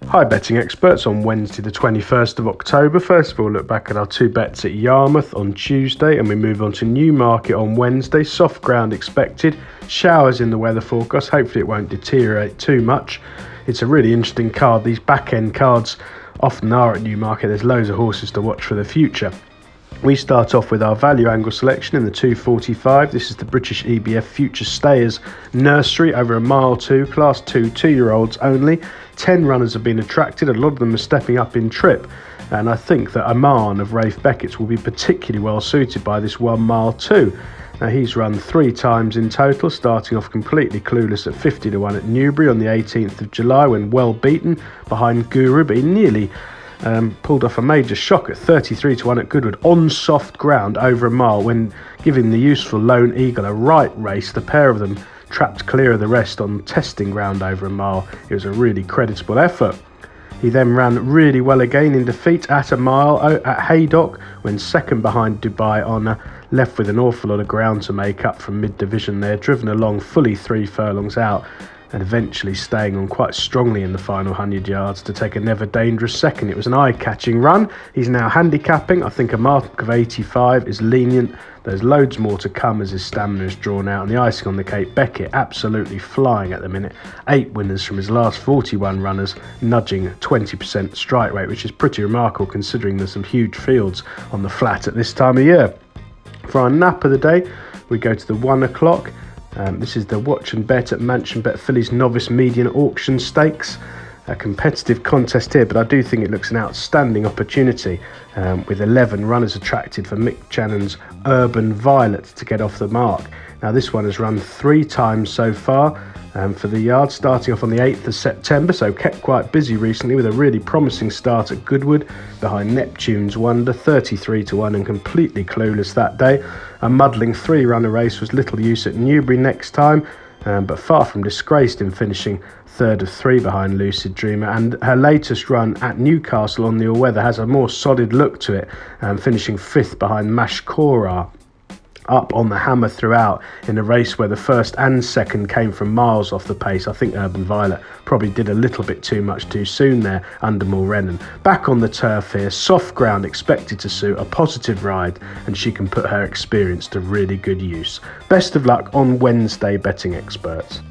Hi betting experts, on Wednesday the 21st of October. First of all, look back at our two bets at Yarmouth on Tuesday and we move on to Newmarket on Wednesday. Soft ground expected, showers in the weather forecast, hopefully it won't deteriorate too much. It's a really interesting card. These back end cards often are at Newmarket. There's loads of horses to watch for the future. We start off with our value angle selection in the 245. This is the British EBF Future Stayers Nursery over a mile 2, class 2, 2-year-olds only. 10 runners have been attracted, a lot of them are stepping up in trip, and I think that Aman of Rafe Beckett's will be particularly well suited by this 1 mile 2. Now he's run 3 times in total, starting off completely clueless at 50 to 1 at Newbury on the 18th of July when well beaten behind Guru, but he nearly pulled off a major shock at 33 to 1 at Goodwood on soft ground over a mile when giving the useful Lone Eagle a right race. The pair of them trapped clear of the rest on testing ground over a mile. It was a really creditable effort. He then ran really well again in defeat at a mile at Haydock when second behind Dubai Honour, left with an awful lot of ground to make up from mid-division there, driven along fully 3 furlongs out and eventually staying on quite strongly in the final 100 yards to take a never dangerous second. It was an eye-catching run. He's now handicapping. I think a mark of 85 is lenient. There's loads more to come as his stamina is drawn out, and the icing on the cake, Beckett absolutely flying at the minute. 8 winners from his last 41 runners, nudging 20% strike rate, which is pretty remarkable considering there's some huge fields on the flat at this time of year. For our nap of the day, we go to the 1 o'clock. This is the Watch and Bet at Mansion Bet Fillies Novice Median Auction Stakes. A competitive contest here, but I do think it looks an outstanding opportunity with 11 runners attracted for Mick Channon's Urban Violet to get off the mark. Now this one has run 3 times so far for the yard, starting off on the 8th of September, so kept quite busy recently with a really promising start at Goodwood behind Neptune's Wonder, 33 to 1 and completely clueless that day. A muddling 3-runner race was little use at Newbury next time, but far from disgraced in finishing 3rd of 3 behind Lucid Dreamer, and her latest run at Newcastle on the all-weather has a more solid look to it, finishing 5th behind Mashkora, up on the hammer throughout in a race where the first and second came from miles off the pace. I think Urban Violet probably did a little bit too much too soon there under Mulrennan. Back on the turf here, soft ground expected to suit, a positive ride, and she can put her experience to really good use. Best of luck on Wednesday, betting experts.